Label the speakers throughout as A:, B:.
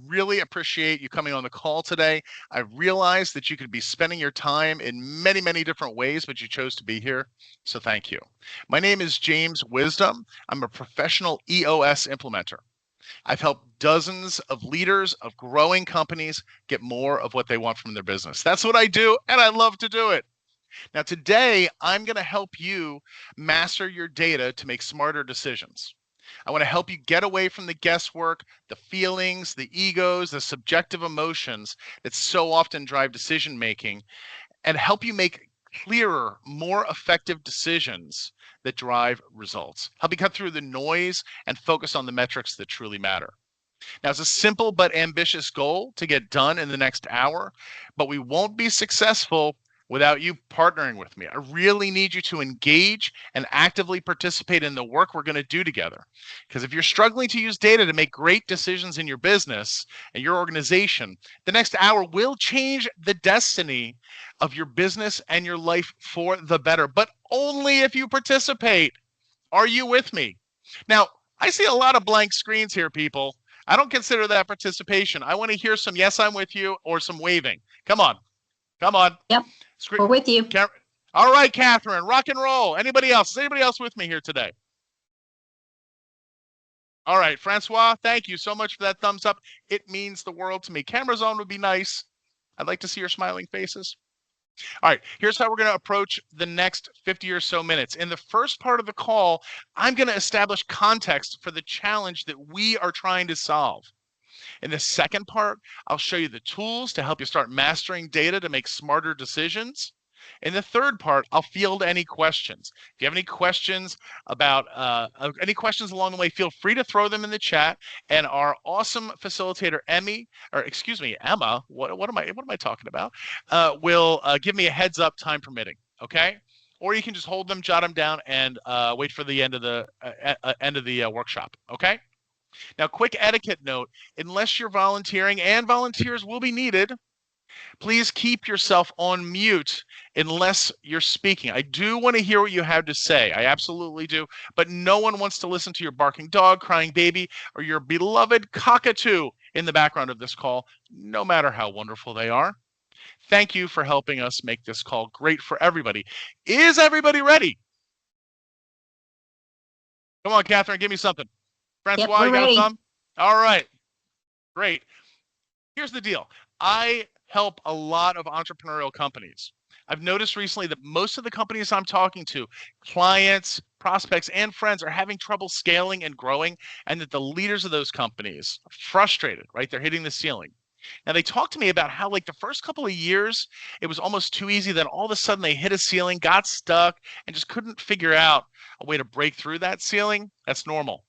A: really appreciate you coming on the call today. I realize that you could be spending your time in many, many different ways, but you chose to be here. So thank you. My name is James Wisdom. I'm a professional EOS implementer. I've helped dozens of leaders of growing companies get more of what they want from their business. That's what I do, and I love to do it. Now, today, I'm going to help you master your data to make smarter decisions. I want to help you get away from the guesswork, the feelings, the egos, the subjective emotions that so often drive decision making, and help you make clearer, more effective decisions that drive results. Help you cut through the noise and focus on the metrics that truly matter. Now, it's a simple but ambitious goal to get done in the next hour, but we won't be successful without you partnering with me. I really need you to engage and actively participate in the work we're going to do together. Because if you're struggling to use data to make great decisions in your business and your organization, the next hour will change the destiny of your business and your life for the better, but only if you participate. Are you with me? Now, I see a lot of blank screens here, people. I don't consider that participation. I want to hear some yes, I'm with you, or some waving. Come on. Come on.
B: Yep. We're with you.
A: All right, Catherine, rock and roll. Anybody else? Is anybody else with me here today? All right, Francois, thank you so much for that thumbs up. It means the world to me. Camera zone would be nice. I'd like to see your smiling faces. All right, here's how we're going to approach the next 50 or so minutes. In the first part of the call, I'm going to establish context for the challenge that we are trying to solve. In the second part, I'll show you the tools to help you start mastering data to make smarter decisions. In the third part, I'll field any questions. If you have any questions about any questions along the way, feel free to throw them in the chat. And our awesome facilitator, Emma, what am I talking about? Will give me a heads up, time permitting. Okay. Or you can just hold them, jot them down, and wait for the end of the workshop. Okay. Now, quick etiquette note: unless you're volunteering, and volunteers will be needed, please keep yourself on mute unless you're speaking. I do want to hear what you have to say. I absolutely do. But no one wants to listen to your barking dog, crying baby, or your beloved cockatoo in the background of this call, no matter how wonderful they are. Thank you for helping us make this call great for everybody. Is everybody ready? Come on, Catherine, give me something. Francois,
B: yep,
A: you got
B: ready.
A: a thumb? All right. Great. Here's the deal. I help a lot of entrepreneurial companies. I've noticed recently that most of the companies I'm talking to, clients, prospects, and friends, are having trouble scaling and growing, and that the leaders of those companies are frustrated, right? They're hitting the ceiling. Now, they talked to me about how, like, the first couple of years, it was almost too easy. Then all of a sudden they hit a ceiling, got stuck, and just couldn't figure out a way to break through that ceiling. That's normal.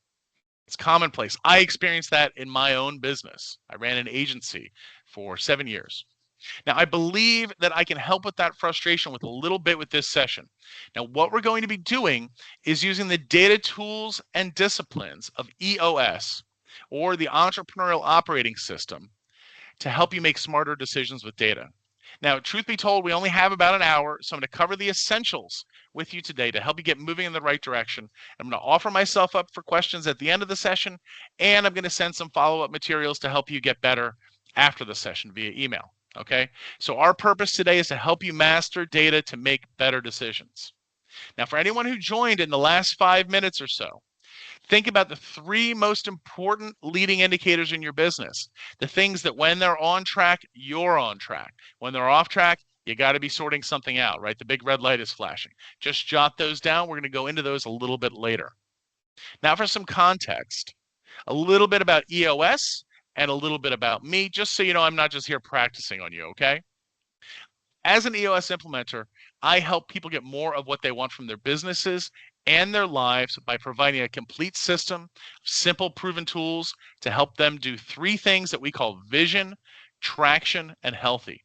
A: It's commonplace. I experienced that in my own business. I ran an agency for 7 years. Now, I believe that I can help with that frustration with a little bit with this session. Now, what we're going to be doing is using the data tools and disciplines of EOS, or the Entrepreneurial Operating System, to help you make smarter decisions with data. Now, truth be told, we only have about an hour, so I'm going to cover the essentials with you today to help you get moving in the right direction. I'm going to offer myself up for questions at the end of the session, and I'm going to send some follow-up materials to help you get better after the session via email. Okay, so our purpose today is to help you master data to make better decisions. Now, for anyone who joined in the last 5 minutes or so, think about the 3 most important leading indicators in your business. The things that when they're on track, you're on track. When they're off track, you got to be sorting something out, right? The big red light is flashing. Just jot those down. We're going to go into those a little bit later. Now, for some context, a little bit about EOS and a little bit about me, just so you know I'm not just here practicing on you, okay? As an EOS implementer, I help people get more of what they want from their businesses and their lives by providing a complete system, simple proven tools to help them do 3 things that we call vision, traction, and healthy.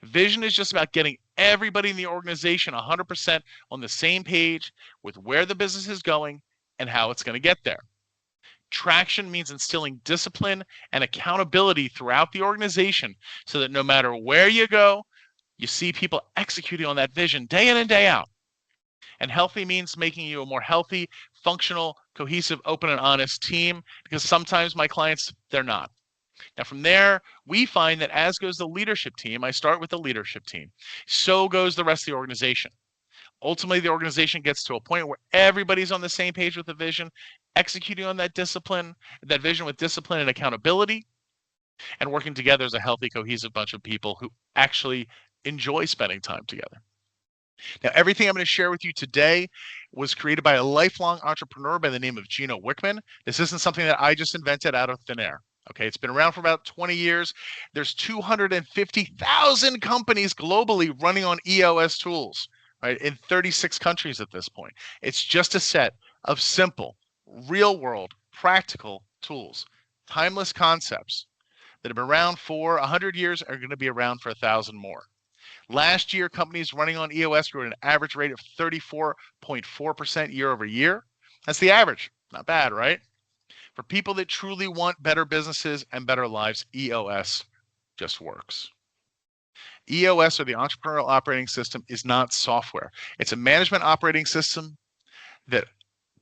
A: Vision is just about getting everybody in the organization 100% on the same page with where the business is going and how it's going to get there. Traction means instilling discipline and accountability throughout the organization so that no matter where you go, you see people executing on that vision day in and day out. And healthy means making you a more healthy, functional, cohesive, open, and honest team, because sometimes my clients, they're not. Now, from there, we find that as goes the leadership team, I start with the leadership team, so goes the rest of the organization. Ultimately, the organization gets to a point where everybody's on the same page with the vision, executing on that vision with discipline and accountability, and working together as a healthy, cohesive bunch of people who actually enjoy spending time together. Now, everything I'm going to share with you today was created by a lifelong entrepreneur by the name of Gino Wickman. This isn't something that I just invented out of thin air. Okay, it's been around for about 20 years. There's 250,000 companies globally running on EOS tools, right, in 36 countries at this point. It's just a set of simple, real-world, practical tools, timeless concepts that have been around for 100 years are going to be around for 1,000 more. Last year, companies running on EOS grew at an average rate of 34.4% year over year. That's the average. Not bad, right? For people that truly want better businesses and better lives, EOS just works. EOS, or the Entrepreneurial Operating System, is not software. It's a management operating system that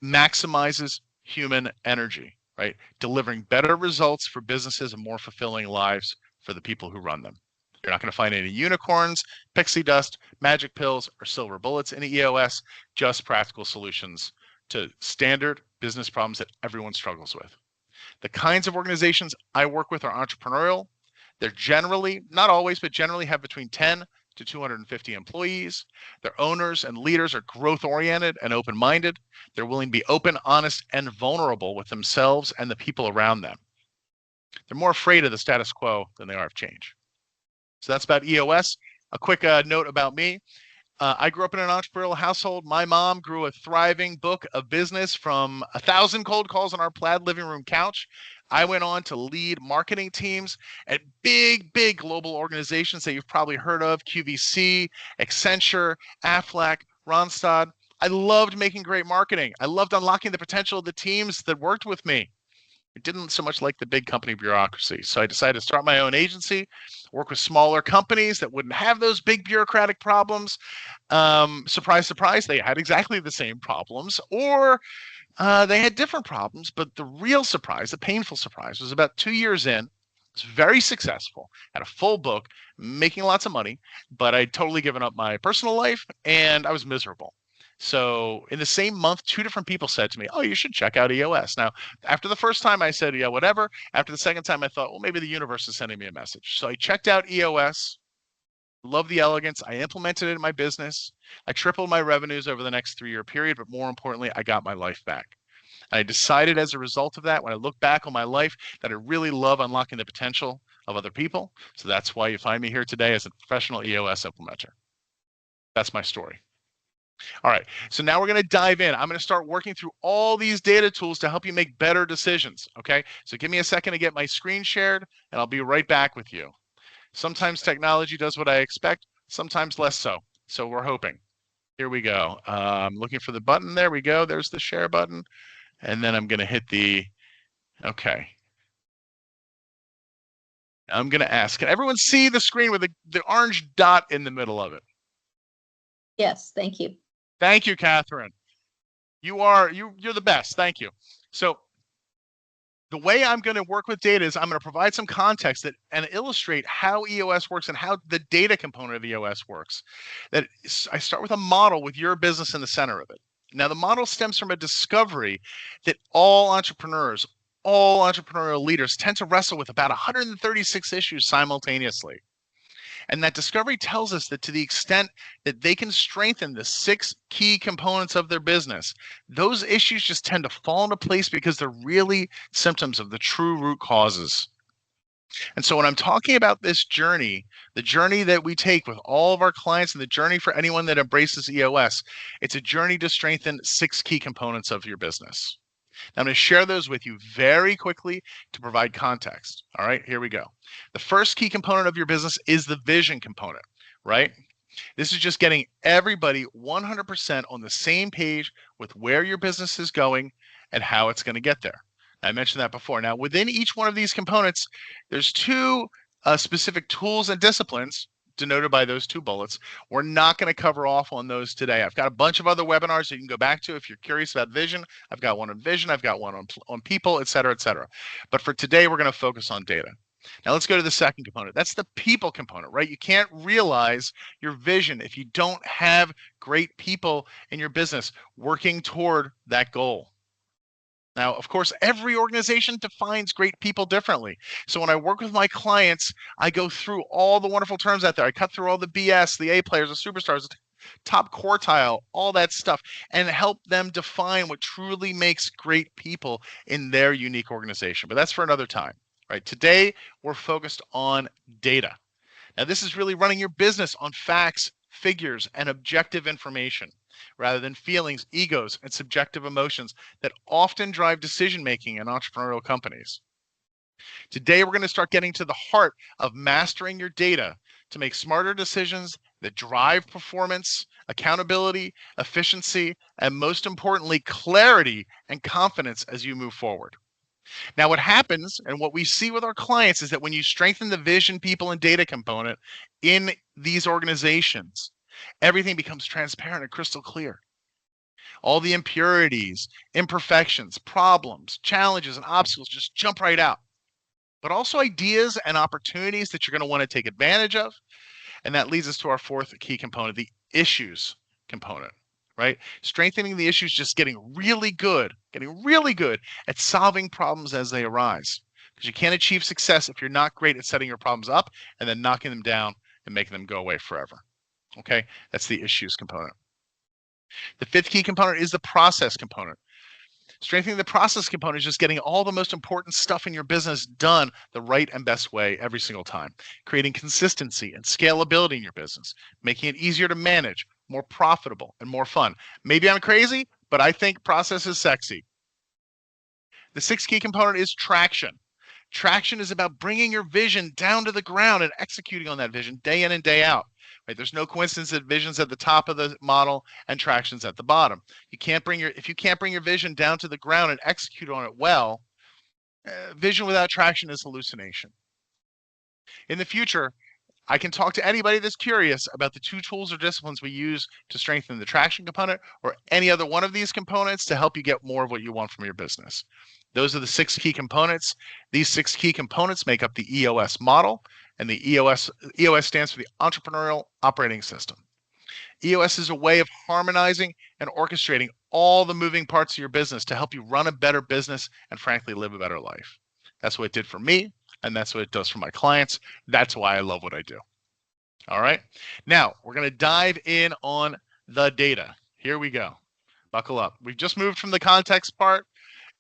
A: maximizes human energy, right? Delivering better results for businesses and more fulfilling lives for the people who run them. You're not going to find any unicorns, pixie dust, magic pills, or silver bullets in EOS, just practical solutions to standard business problems that everyone struggles with. The kinds of organizations I work with are entrepreneurial. They're generally, not always, but generally have between 10 to 250 employees. Their owners and leaders are growth-oriented and open-minded. They're willing to be open, honest, and vulnerable with themselves and the people around them. They're more afraid of the status quo than they are of change. So that's about EOS. A quick note about me. I grew up in an entrepreneurial household. My mom grew a thriving book of business from 1,000 cold calls on our plaid living room couch. I went on to lead marketing teams at big, big global organizations that you've probably heard of: QVC, Accenture, Aflac, Randstad. I loved making great marketing. I loved unlocking the potential of the teams that worked with me. I didn't so much like the big company bureaucracy. So I decided to start my own agency, work with smaller companies that wouldn't have those big bureaucratic problems. Surprise, surprise, they had exactly the same problems, or they had different problems. But the real surprise, the painful surprise, was about 2 years in. It was very successful, had a full book, making lots of money, but I'd totally given up my personal life and I was miserable. So in the same month, 2 different people said to me, "Oh, you should check out EOS." Now, after the first time I said, yeah, whatever. After the second time, I thought, well, maybe the universe is sending me a message. So I checked out EOS, loved the elegance. I implemented it in my business. I tripled my revenues over the next 3-year period, but more importantly, I got my life back. And I decided as a result of that, when I look back on my life, that I really love unlocking the potential of other people. So that's why you find me here today as a professional EOS implementer. That's my story. All right, so now we're going to dive in. I'm going to start working through all these data tools to help you make better decisions, okay? So give me a second to get my screen shared, and I'll be right back with you. Sometimes technology does what I expect, sometimes less so. So we're hoping. Here we go. I'm looking for the button. There we go. There's the share button. And then I'm going to hit the, okay. I'm going to ask, can everyone see the screen with the orange dot in the middle of it?
B: Yes, thank you.
A: Thank you, Catherine. You're the best. Thank you. So the way I'm going to work with data is I'm going to provide some context and illustrate how EOS works and how the data component of EOS works. I start with a model with your business in the center of it. Now, the model stems from a discovery that all entrepreneurs, all entrepreneurial leaders tend to wrestle with about 136 issues simultaneously. And that discovery tells us that to the extent that they can strengthen the 6 key components of their business, those issues just tend to fall into place because they're really symptoms of the true root causes. And so when I'm talking about this journey, the journey that we take with all of our clients and the journey for anyone that embraces EOS, it's a journey to strengthen 6 key components of your business. Now, I'm going to share those with you very quickly to provide context. All right, here we go. The first key component of your business is the vision component, right? This is just getting everybody 100% on the same page with where your business is going and how it's going to get there. I mentioned that before. Now, within each one of these components, there's 2 specific tools and disciplines denoted by those 2 bullets. We're not going to cover off on those today. I've got a bunch of other webinars that you can go back to if you're curious about vision. I've got one on vision, I've got one on people, et cetera, et cetera. But for today, we're going to focus on data. Now let's go to the second component. That's the people component, right? You can't realize your vision if you don't have great people in your business working toward that goal. Now, of course, every organization defines great people differently. So when I work with my clients, I go through all the wonderful terms out there. I cut through all the BS, the A players, the superstars, top quartile, all that stuff, and help them define what truly makes great people in their unique organization. But that's for another time, right? Today, we're focused on data. Now, this is really running your business on facts, figures, and objective information rather than feelings, egos, and subjective emotions that often drive decision making in entrepreneurial companies. Today, we're going to start getting to the heart of mastering your data to make smarter decisions that drive performance, accountability, efficiency, and most importantly, clarity and confidence as you move forward. Now, what happens and what we see with our clients is that when you strengthen the vision, people, and data component in these organizations, everything becomes transparent and crystal clear. All the impurities, imperfections, problems, challenges, and obstacles just jump right out. But also ideas and opportunities that you're going to want to take advantage of. And that leads us to our fourth key component, the issues component, right? Strengthening the issues, just getting really good at solving problems as they arise. Because you can't achieve success if you're not great at setting your problems up and then knocking them down and making them go away forever. Okay, that's the issues component. The fifth key component is the process component. Strengthening the process component is just getting all the most important stuff in your business done the right and best way every single time. Creating consistency and scalability in your business, making it easier to manage, more profitable, and more fun. Maybe I'm crazy, but I think process is sexy. The sixth key component is traction. Traction is about bringing your vision down to the ground and executing on that vision day in and day out. Right? There's no coincidence that vision's at the top of the model and traction's at the bottom. If you can't bring your vision down to the ground and execute on it well, vision without traction is hallucination. In the future, I can talk to anybody that's curious about the 2 tools or disciplines we use to strengthen the traction component or any other one of these components to help you get more of what you want from your business. Those are the 6 key components. These 6 key components make up the EOS model, and the EOS stands for the Entrepreneurial Operating System. EOS is a way of harmonizing and orchestrating all the moving parts of your business to help you run a better business and frankly live a better life. That's what it did for me, and that's what it does for my clients. That's why I love what I do. All right. Now, we're going to dive in on the data. Here we go. Buckle up. We've just moved from the context part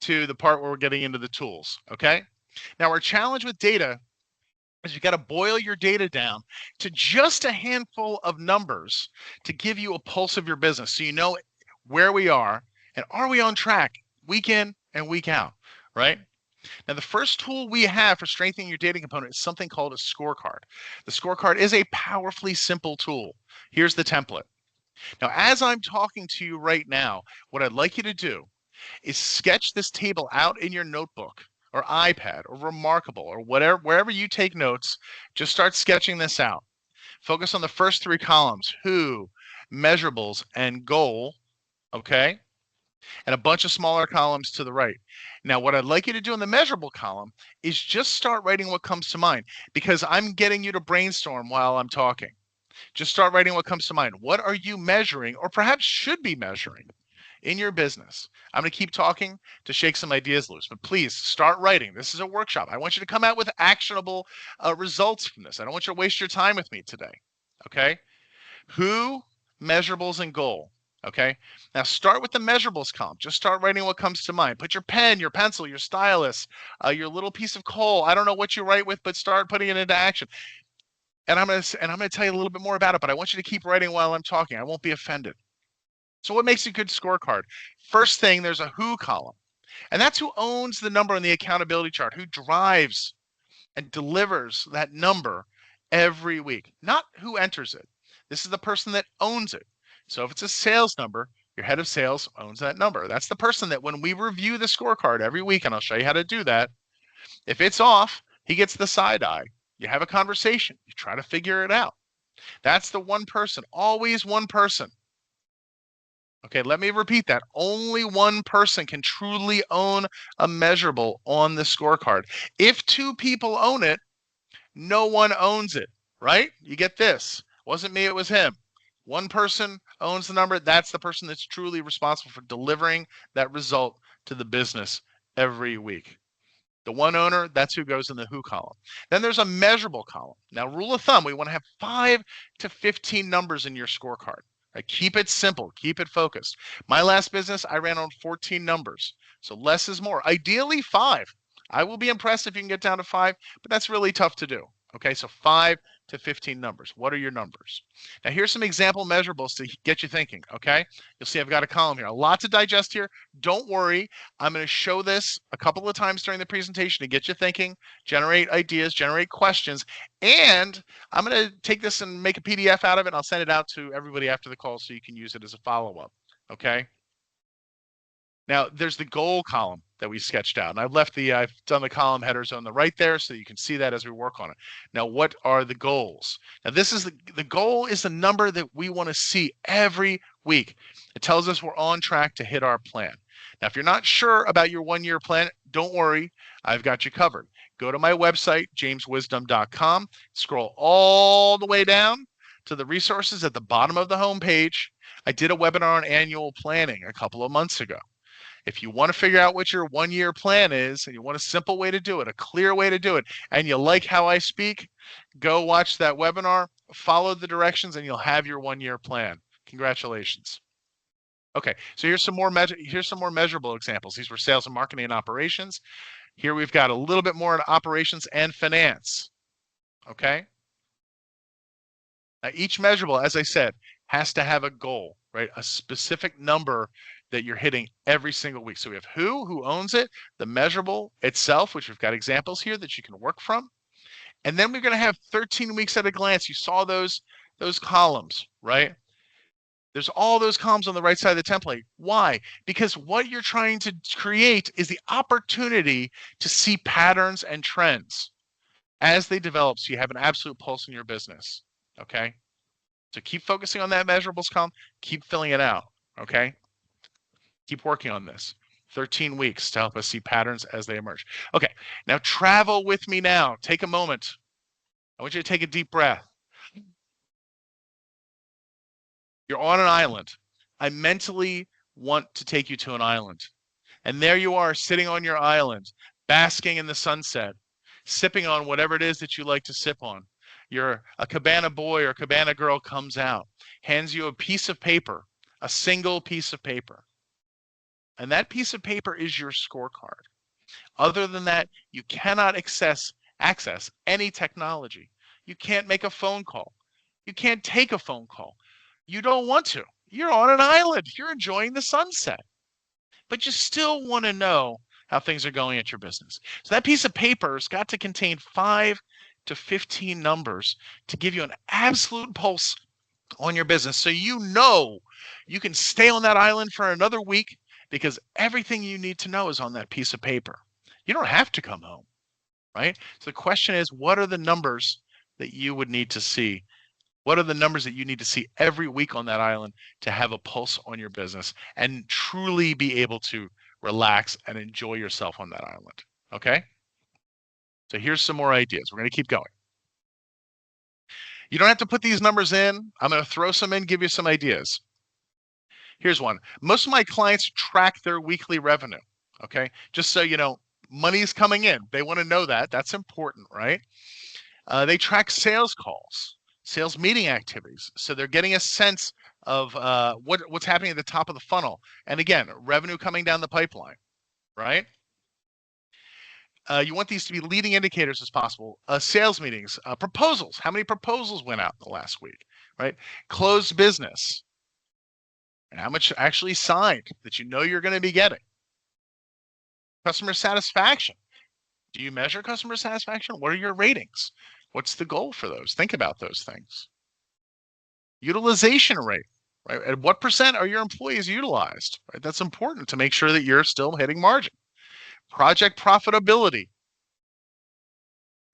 A: to the part where we're getting into the tools. Okay. Now, our challenge with data is you got to boil your data down to just a handful of numbers to give you a pulse of your business so you know where we are and are we on track week in and week out, right? Now, the first tool we have for strengthening your data component is something called a scorecard. The scorecard is a powerfully simple tool. Here's the template. Now, as I'm talking to you right now, what I'd like you to do is sketch this table out in your notebook or iPad or Remarkable or whatever, wherever you take notes. Just start sketching this out. Focus on the first 3 columns: who, measurables, and goal. Okay. And a bunch of smaller columns to the right. Now, what I'd like you to do in the measurable column is just start writing what comes to mind, because I'm getting you to brainstorm while I'm talking. Just start writing what comes to mind. What are you measuring or perhaps should be measuring in your business? I'm going to keep talking to shake some ideas loose, but please start writing. This is a workshop. I want you to come out with actionable results from this. I don't want you to waste your time with me today. Okay? Who, measurables, and goal. Okay, now start with the measurables column. Just start writing what comes to mind. Put your pen, your pencil, your stylus, your little piece of coal. I don't know what you write with, but start putting it into action. And I'm gonna tell you a little bit more about it, but I want you to keep writing while I'm talking. I won't be offended. So what makes a good scorecard? First thing, there's a who column, and that's who owns the number on the accountability chart, who drives and delivers that number every week, not who enters it. This is the person that owns it. So if it's a sales number, your head of sales owns that number. That's the person that when we review the scorecard every week, and I'll show you how to do that, if it's off, he gets the side eye. You have a conversation. You try to figure it out. That's the one person, always one person. Okay, let me repeat that. Only one person can truly own a measurable on the scorecard. If 2 people own it, No one owns it, right? You get this. Wasn't me, it was him. One person owns the number. That's the person that's truly responsible for delivering that result to the business every week. The one owner, that's who goes in the who column. Then there's a measurable column. Now, rule of thumb, we want to have 5 to 15 numbers in your scorecard. Right? Keep it simple, keep it focused. My last business, I ran on 14 numbers. So less is more. Ideally, 5. I will be impressed if you can get down to 5, but that's really tough to do. Okay, so 5 to 15 numbers. What are your numbers? Now, here's some example measurables to get you thinking. Okay, you'll see I've got a column here. A lot to digest here. Don't worry. I'm going to show this a couple of times during the presentation to get you thinking, generate ideas, generate questions, and I'm going to take this and make a PDF out of it, and I'll send it out to everybody after the call so you can use it as a follow-up, okay? Now, there's the goal column that we sketched out, and I've done the column headers on the right there so you can see that as we work on it. Now, what are the goals? Now, this is the goal is the number that we want to see every week. It tells us we're on track to hit our plan. Now, if you're not sure about your one-year plan, don't worry, I've got you covered. Go to my website, jameswisdom.com, scroll all the way down to the resources at the bottom of the homepage. I did a webinar on annual planning a couple of months ago. If you want to figure out what your one-year plan is and you want a simple way to do it, a clear way to do it, and you like how I speak, go watch that webinar, follow the directions, and you'll have your one-year plan. Congratulations. Okay, so here's some more measurable examples. These were sales and marketing and operations. Here we've got a little bit more in operations and finance. Okay. Now each measurable, as I said, has to have a goal, right? A specific number that you're hitting every single week. So we have who owns it, the measurable itself, which we've got examples here that you can work from. And then we're going to have 13 weeks at a glance. You saw those columns, right? There's all those columns on the right side of the template. Why? Because what you're trying to create is the opportunity to see patterns and trends as they develop so you have an absolute pulse in your business, okay? So keep focusing on that measurables column, keep filling it out, okay? Keep working on this. 13 weeks to help us see patterns as they emerge. Okay, now travel with me now. Take a moment. I want you to take a deep breath. You're on an island. I mentally want to take you to an island. And there you are sitting on your island, basking in the sunset, sipping on whatever it is that you like to sip on. A cabana boy or cabana girl comes out, hands you a piece of paper, a single piece of paper. And that piece of paper is your scorecard. Other than that, you cannot access any technology. You can't make a phone call. You can't take a phone call. You don't want to. You're on an island. You're enjoying the sunset. But you still want to know how things are going at your business. So that piece of paper has got to contain 5 to 15 numbers to give you an absolute pulse on your business. So you know you can stay on that island for another week because everything you need to know is on that piece of paper. You don't have to come home, right? So the question is, what are the numbers that you would need to see? What are the numbers that you need to see every week on that island to have a pulse on your business and truly be able to relax and enjoy yourself on that island? Okay. So here's some more ideas. We're going to keep going. You don't have to put these numbers in. I'm going to throw some in, give you some ideas. Here's one. Most of my clients track their weekly revenue. Okay. Just so you know, money's coming in. They want to know that. That's important, right? They track sales calls, sales meeting activities. So they're getting a sense of what's happening at the top of the funnel. And again, revenue coming down the pipeline, right? You want these to be leading indicators as possible. Sales meetings, proposals. How many proposals went out in the last week, right? Closed business. And how much actually signed that you know you're going to be getting. Customer satisfaction. Do you measure customer satisfaction? What are your ratings? What's the goal for those? Think about those things. Utilization rate, right? At what percent are your employees utilized? Right? That's important to make sure that you're still hitting margin. Project profitability.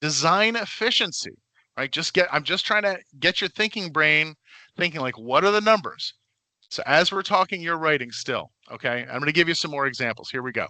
A: Design efficiency, right? I'm just trying to get your thinking brain thinking like, what are the numbers? So as we're talking, you're writing still, okay? I'm going to give you some more examples. Here we go.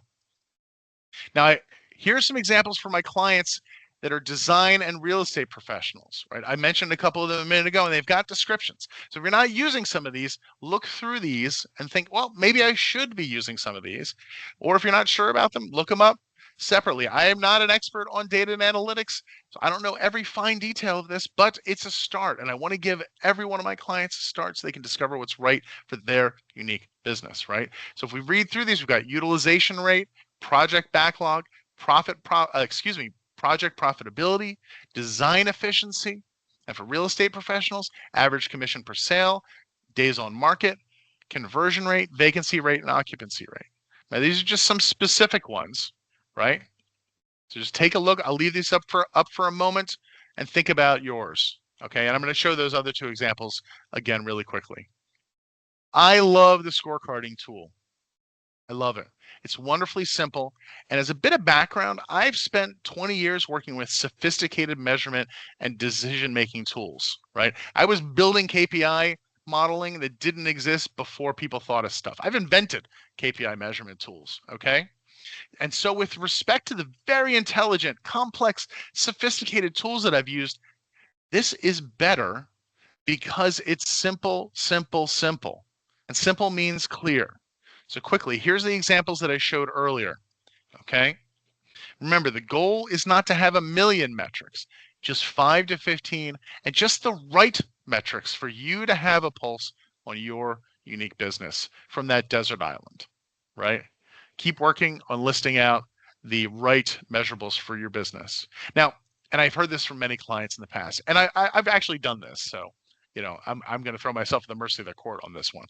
A: Now, here's some examples for my clients that are design and real estate professionals, right? I mentioned a couple of them a minute ago, and they've got descriptions. So if you're not using some of these, look through these and think, well, maybe I should be using some of these. Or if you're not sure about them, look them up separately. I am not an expert on data and analytics, so I don't know every fine detail of this, but it's a start. And I want to give every one of my clients a start so they can discover what's right for their unique business, right? So if we read through these, we've got utilization rate, project backlog, project profitability, design efficiency, and for real estate professionals, average commission per sale, days on market, conversion rate, vacancy rate, and occupancy rate. Now, these are just some specific ones, right? So just take a look. I'll leave these up for a moment and think about yours. Okay, and I'm going to show those other two examples again really quickly. I love the scorecarding tool. I love it. It's wonderfully simple. And as a bit of background, I've spent 20 years working with sophisticated measurement and decision-making tools, right? I was building KPI modeling that didn't exist before people thought of stuff. I've invented KPI measurement tools, okay? And so with respect to the very intelligent, complex, sophisticated tools that I've used, this is better because it's simple, simple, simple. And simple means clear. So quickly, here's the examples that I showed earlier, okay? Remember, the goal is not to have a million metrics, just 5 to 15, and just the right metrics for you to have a pulse on your unique business from that desert island, right? Keep working on listing out the right measurables for your business. Now, and I've heard this from many clients in the past, and I've actually done this, so I'm going to throw myself at the mercy of the court on this one.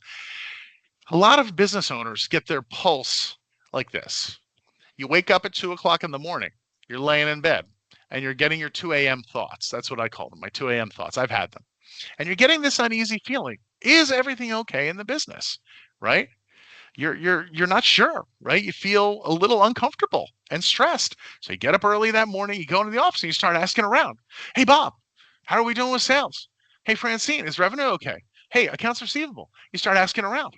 A: A lot of business owners get their pulse like this. You wake up at 2 o'clock in the morning, you're laying in bed, and you're getting your 2 a.m. thoughts. That's what I call them, my 2 a.m. thoughts. I've had them. And you're getting this uneasy feeling. Is everything okay in the business, right? You're not sure, right? You feel a little uncomfortable and stressed. So you get up early that morning, you go into the office and you start asking around. Hey, Bob, how are we doing with sales? Hey, Francine, is revenue okay? Hey, accounts receivable. You start asking around.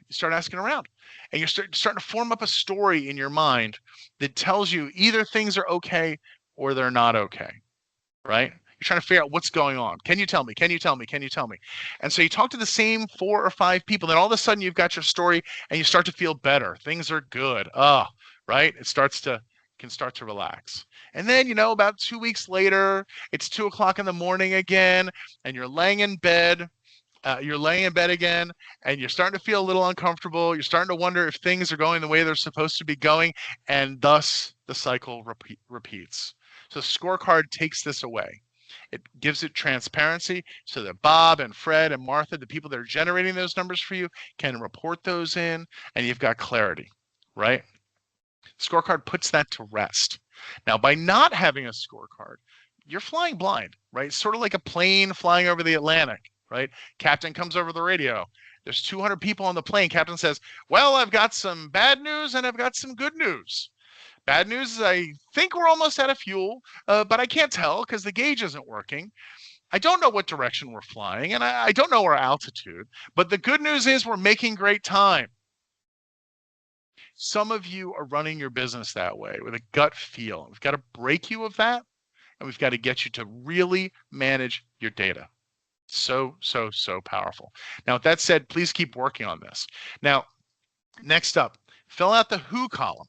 A: And you're starting to form up a story in your mind that tells you either things are okay or they're not okay, right? You're trying to figure out what's going on. Can you tell me? Can you tell me? Can you tell me? And so you talk to the same 4 or 5 people, then all of a sudden you've got your story and you start to feel better. Things are good. Right? Can start to relax. And then, about 2 weeks later, it's 2 o'clock in the morning again, and you're laying in bed. Again, and you're starting to feel a little uncomfortable. You're starting to wonder if things are going the way they're supposed to be going, and thus the cycle repeats. So the scorecard takes this away. It gives it transparency so that Bob and Fred and Martha, the people that are generating those numbers for you, can report those in, and you've got clarity, right? Scorecard puts that to rest. Now, by not having a scorecard, you're flying blind, right? Sort of like a plane flying over the Atlantic, right? Captain comes over the radio. There's 200 people on the plane. Captain says, well, I've got some bad news and I've got some good news. Bad news is I think we're almost out of fuel, but I can't tell because the gauge isn't working. I don't know what direction we're flying, and I don't know our altitude. But the good news is we're making great time. Some of you are running your business that way with a gut feel. We've got to break you of that, and we've got to get you to really manage your data. So, so, so powerful. Now, with that said, please keep working on this. Now, next up, fill out the who column.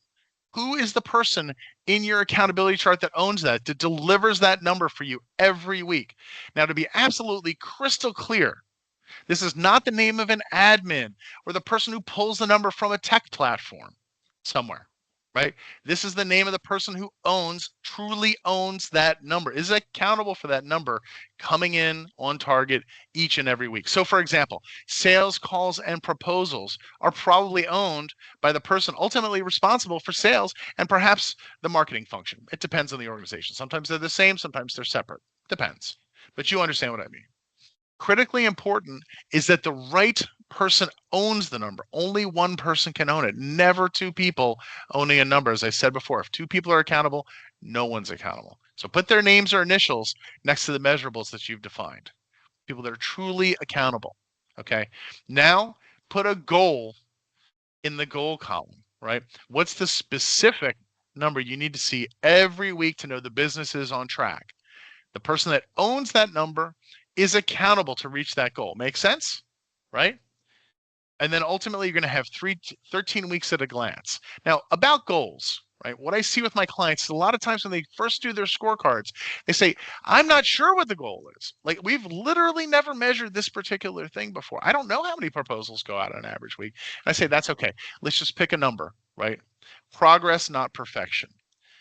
A: Who is the person in your accountability chart that owns that delivers that number for you every week? Now, to be absolutely crystal clear, this is not the name of an admin or the person who pulls the number from a tech platform somewhere, right? This is the name of the person who truly owns that number, is accountable for that number coming in on target each and every week. So for example, sales calls and proposals are probably owned by the person ultimately responsible for sales and perhaps the marketing function. It depends on the organization. Sometimes they're the same, sometimes they're separate. Depends. But you understand what I mean. Critically important is that the right person owns the number. Only one person can own it. Never 2 people owning a number. As I said before, if 2 people are accountable, no one's accountable. So put their names or initials next to the measurables that you've defined. People that are truly accountable. Okay. Now put a goal in the goal column, right? What's the specific number you need to see every week to know the business is on track? The person that owns that number is accountable to reach that goal. Make sense? Right? And then ultimately, you're going to have 13 weeks at a glance. Now, about goals, right? What I see with my clients is a lot of times when they first do their scorecards, they say, I'm not sure what the goal is. Like, we've literally never measured this particular thing before. I don't know how many proposals go out on an average week. And I say, that's okay. Let's just pick a number, right? Progress, not perfection.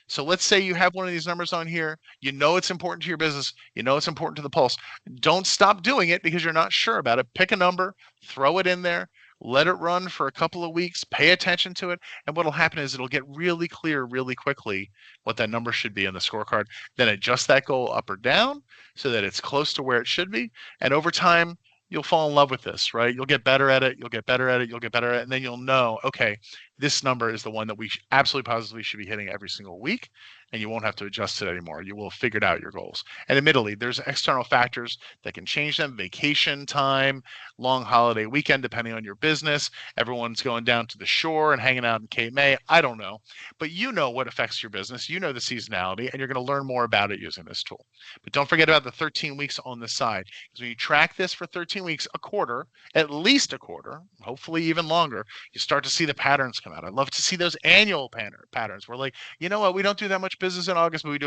A: So let's say you have one of these numbers on here. You know it's important to your business. You know it's important to the pulse. Don't stop doing it because you're not sure about it. Pick a number, throw it in there, let it run for a couple of weeks, pay attention to it. And what'll happen is it'll get really clear really quickly what that number should be in the scorecard. Then adjust that goal up or down so that it's close to where it should be. And over time, you'll fall in love with this, right? You'll get better at it. You'll get better at it. You'll get better at it. And then you'll know, okay, this number is the one that we absolutely positively should be hitting every single week. And you won't have to adjust it anymore. You will have figured out your goals. And admittedly, there's external factors that can change them: vacation time, long holiday weekend, depending on your business. Everyone's going down to the shore and hanging out in Cape May. I don't know. But you know what affects your business. You know the seasonality, and you're going to learn more about it using this tool. But don't forget about the 13 weeks on the side. Because when you track this for 13 weeks, a quarter, at least a quarter, hopefully even longer, you start to see the patterns come out. I'd love to see those annual patterns. We're like, you know what, we don't do that much business in August, but we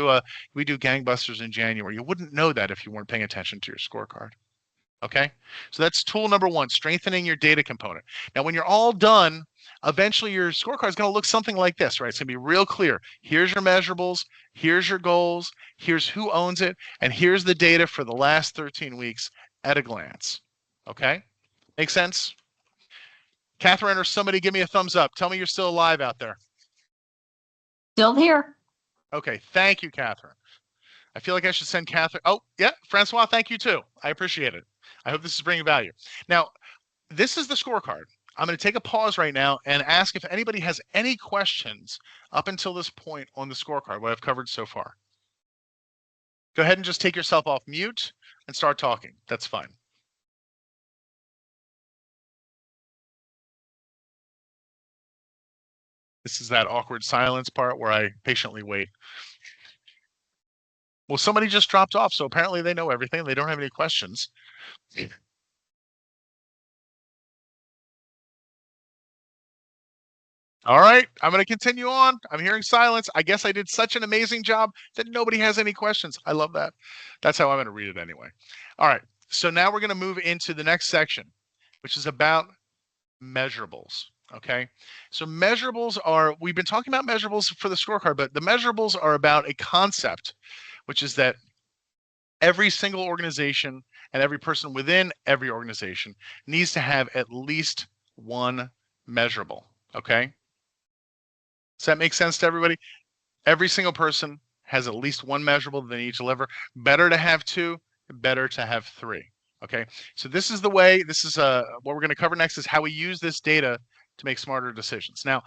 A: do gangbusters in January. You wouldn't know that if you weren't paying attention to your scorecard. Okay, so that's tool number one, strengthening your data component. Now, when you're all done, eventually your scorecard is going to look something like this, right? It's going to be real clear. Here's your measurables, here's your goals, here's who owns it, and here's the data for the last 13 weeks at a glance. Okay, make sense? Catherine or somebody give me a thumbs up. Tell me you're still alive out there.
B: Still here.
A: Okay, thank you, Catherine. I feel like I should send Catherine. Oh, yeah, Francois, thank you too. I appreciate it. I hope this is bringing value. Now, this is the scorecard. I'm going to take a pause right now and ask if anybody has any questions up until this point on the scorecard, what I've covered so far. Go ahead and just take yourself off mute and start talking. That's fine. This is that awkward silence part where I patiently wait. Well, somebody just dropped off, so apparently they know everything. They don't have any questions. All right, I'm going to continue on. I'm hearing silence. I guess I did such an amazing job that nobody has any questions. I love that. That's how I'm going to read it anyway. All right, so now we're going to move into the next section, which is about measurables. Okay, so measurables are, we've been talking about measurables for the scorecard, but the measurables are about a concept, which is that every single organization and every person within every organization needs to have at least one measurable. Okay, does that make sense to everybody? Every single person has at least one measurable that they need to deliver. Better to have two, better to have three. Okay, so this is the way, this is what we're going to cover next is how we use this data to make smarter decisions. Now,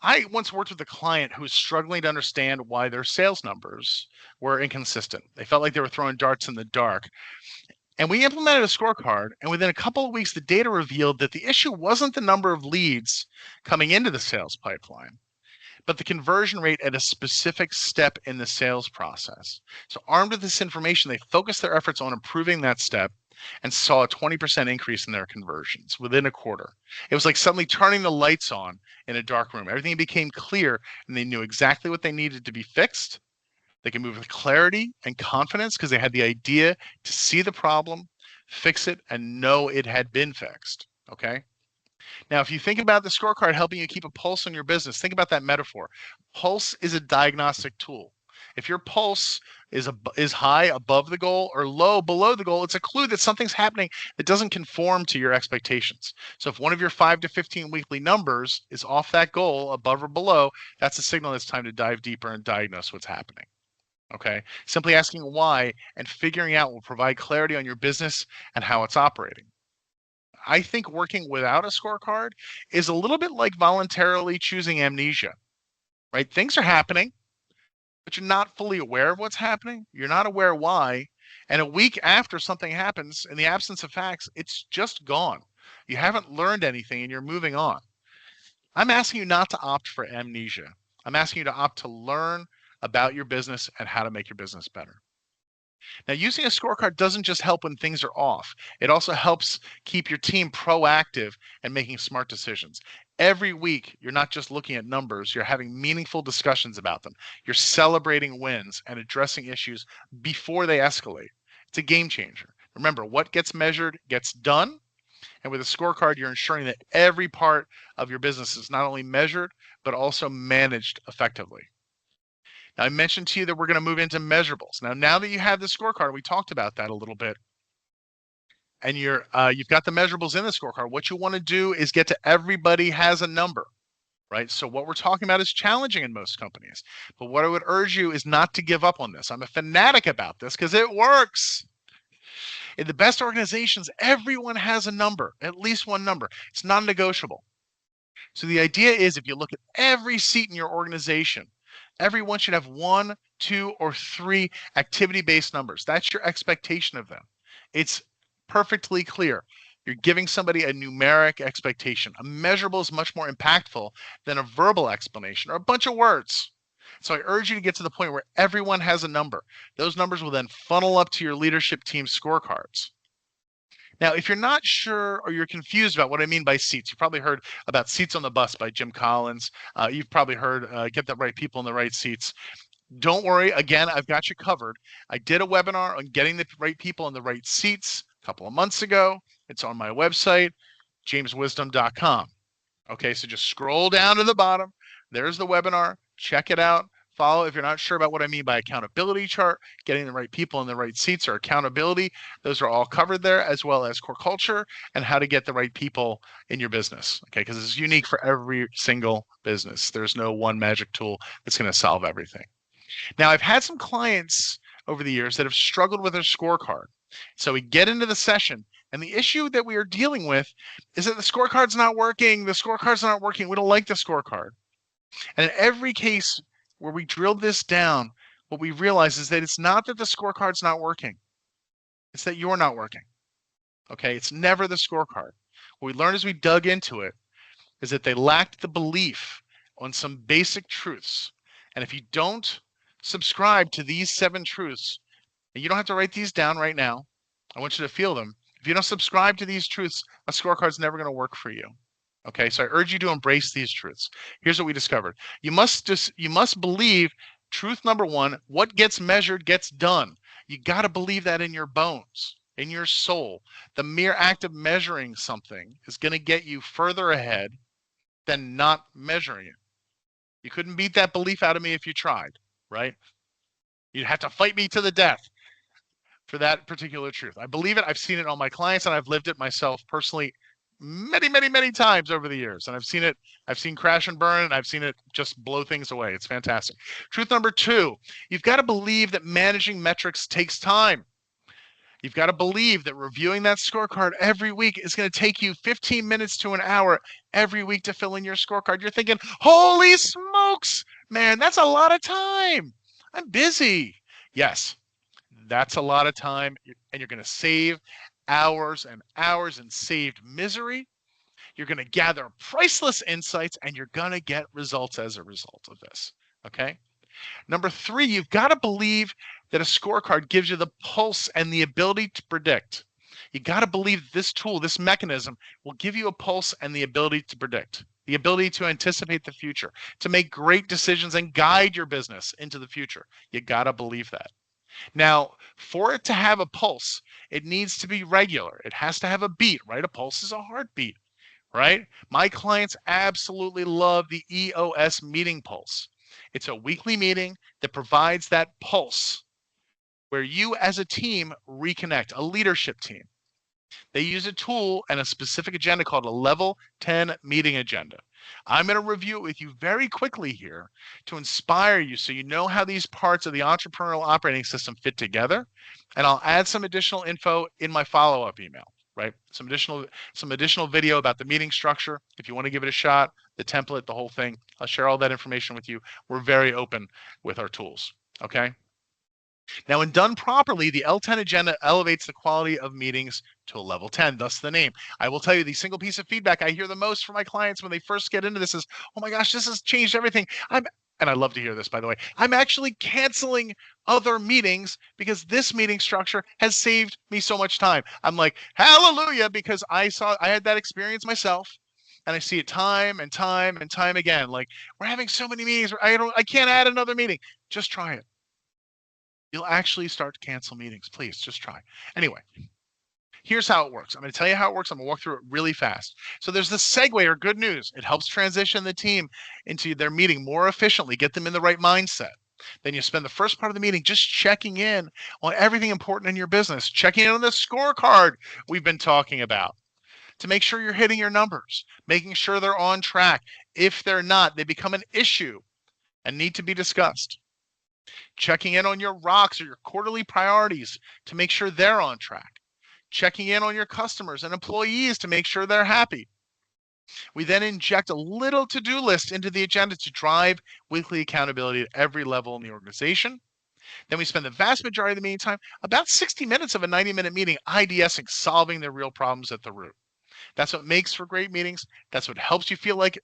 A: I once worked with a client who was struggling to understand why their sales numbers were inconsistent. They felt like they were throwing darts in the dark. And we implemented a scorecard, and within a couple of weeks, the data revealed that the issue wasn't the number of leads coming into the sales pipeline, but the conversion rate at a specific step in the sales process. So armed with this information, they focused their efforts on improving that step and saw a 20% increase in their conversions within a quarter. It was like suddenly turning the lights on in a dark room. Everything became clear and they knew exactly what they needed to be fixed. They could move with clarity and confidence because they had the idea to see the problem, fix it, and know it had been fixed. Okay. Now, if you think about the scorecard helping you keep a pulse on your business, think about that metaphor. Pulse is a diagnostic tool. If your pulse is high above the goal or low below the goal, it's a clue that something's happening that doesn't conform to your expectations. So if one of your 5 to 15 weekly numbers is off that goal, above or below, that's a signal it's time to dive deeper and diagnose what's happening. Okay, simply asking why and figuring out will provide clarity on your business and how it's operating. I think working without a scorecard is a little bit like voluntarily choosing amnesia, right? Things are happening, but you're not fully aware of what's happening. You're not aware why. And a week after something happens, in the absence of facts, it's just gone. You haven't learned anything and you're moving on. I'm asking you not to opt for amnesia. I'm asking you to opt to learn about your business and how to make your business better. Now, using a scorecard doesn't just help when things are off. It also helps keep your team proactive and making smart decisions. Every week, you're not just looking at numbers, you're having meaningful discussions about them. You're celebrating wins and addressing issues before they escalate. It's a game changer. Remember, what gets measured gets done. And with a scorecard, you're ensuring that every part of your business is not only measured, but also managed effectively. Now, I mentioned to you that we're going to move into measurables. Now that you have the scorecard, we talked about that a little bit, and you've got the measurables in the scorecard. What you want to do is get to everybody has a number, right? So what we're talking about is challenging in most companies. But what I would urge you is not to give up on this. I'm a fanatic about this because it works. In the best organizations, everyone has a number, at least one number. It's non-negotiable. So the idea is if you look at every seat in your organization, everyone should have 1, 2, or 3 activity-based numbers. That's your expectation of them. It's perfectly clear. You're giving somebody a numeric expectation. A measurable is much more impactful than a verbal explanation or a bunch of words. So I urge you to get to the point where everyone has a number. Those numbers will then funnel up to your leadership team's scorecards. Now, if you're not sure or you're confused about what I mean by seats, you've probably heard about Seats on the Bus by Jim Collins. You've probably heard Get the Right People in the Right Seats. Don't worry. Again, I've got you covered. I did a webinar on getting the right people in the right seats a couple of months ago. It's on my website, jameswisdom.com. Okay, so just scroll down to the bottom. There's the webinar. Check it out. Follow if you're not sure about what I mean by accountability chart, getting the right people in the right seats or accountability. Those are all covered there, as well as core culture and how to get the right people in your business. Okay, because it's unique for every single business. There's no one magic tool that's going to solve everything. Now, I've had some clients over the years that have struggled with their scorecard. So we get into the session, and the issue that we are dealing with is that the scorecard's not working. The scorecard's not working. We don't like the scorecard. And in every case where we drilled this down, what we realize is that it's not that the scorecard's not working. It's that you're not working. Okay, it's never the scorecard. What we learned as we dug into it is that they lacked the belief on some basic truths. And if you don't subscribe to these 7 truths, and you don't have to write these down right now, I want you to feel them. If you don't subscribe to these truths, a scorecard's never going to work for you. Okay, so I urge you to embrace these truths. Here's what we discovered. You must believe truth number 1, what gets measured gets done. You got to believe that in your bones, in your soul. The mere act of measuring something is going to get you further ahead than not measuring it. You couldn't beat that belief out of me if you tried, right? You'd have to fight me to the death for that particular truth. I believe it. I've seen it on my clients, and I've lived it myself personally many, many, many times over the years. And I've seen crash and burn, and I've seen it just blow things away. It's fantastic. Truth number 2, you've got to believe that managing metrics takes time. You've got to believe that reviewing that scorecard every week is going to take you 15 minutes to an hour every week to fill in your scorecard. You're thinking, holy smokes, man, that's a lot of time. I'm busy. Yes, that's a lot of time, and you're going to save hours and hours in saved misery. You're going to gather priceless insights, and you're going to get results as a result of this. Okay. Number 3, you've got to believe that a scorecard gives you the pulse and the ability to predict. You got to believe this tool, this mechanism will give you a pulse and the ability to predict, the ability to anticipate the future, to make great decisions and guide your business into the future. You got to believe that. Now, for it to have a pulse, it needs to be regular. It has to have a beat, right? A pulse is a heartbeat, right? My clients absolutely love the EOS meeting pulse. It's a weekly meeting that provides that pulse where you as a team reconnect, a leadership team. They use a tool and a specific agenda called a level 10 meeting agenda. I'm going to review it with you very quickly here to inspire you so you know how these parts of the entrepreneurial operating system fit together. And I'll add some additional info in my follow-up email, right? Some additional video about the meeting structure. If you want to give it a shot, the template, the whole thing, I'll share all that information with you. We're very open with our tools, okay? Now, when done properly, the L10 agenda elevates the quality of meetings to a level 10, thus the name. I will tell you the single piece of feedback I hear the most from my clients when they first get into this is, oh my gosh, this has changed everything. and I love to hear this, by the way, I'm actually canceling other meetings because this meeting structure has saved me so much time. I'm like, hallelujah, because I had that experience myself. And I see it time and time and time again. Like, we're having so many meetings. I can't add another meeting. Just try it. You'll actually start to cancel meetings. Please just try. Anyway, here's how it works. I'm going to tell you how it works. I'm going to walk through it really fast. So there's this segue or good news. It helps transition the team into their meeting more efficiently, get them in the right mindset. Then you spend the first part of the meeting just checking in on everything important in your business, checking in on the scorecard we've been talking about to make sure you're hitting your numbers, making sure they're on track. If they're not, they become an issue and need to be discussed. Checking in on your rocks or your quarterly priorities to make sure they're on track. Checking in on your customers and employees to make sure they're happy. We then inject a little to-do list into the agenda to drive weekly accountability at every level in the organization. Then we spend the vast majority of the meeting time, about 60 minutes of a 90-minute meeting, IDSing, solving the real problems at the root. That's what makes for great meetings. That's what helps you feel like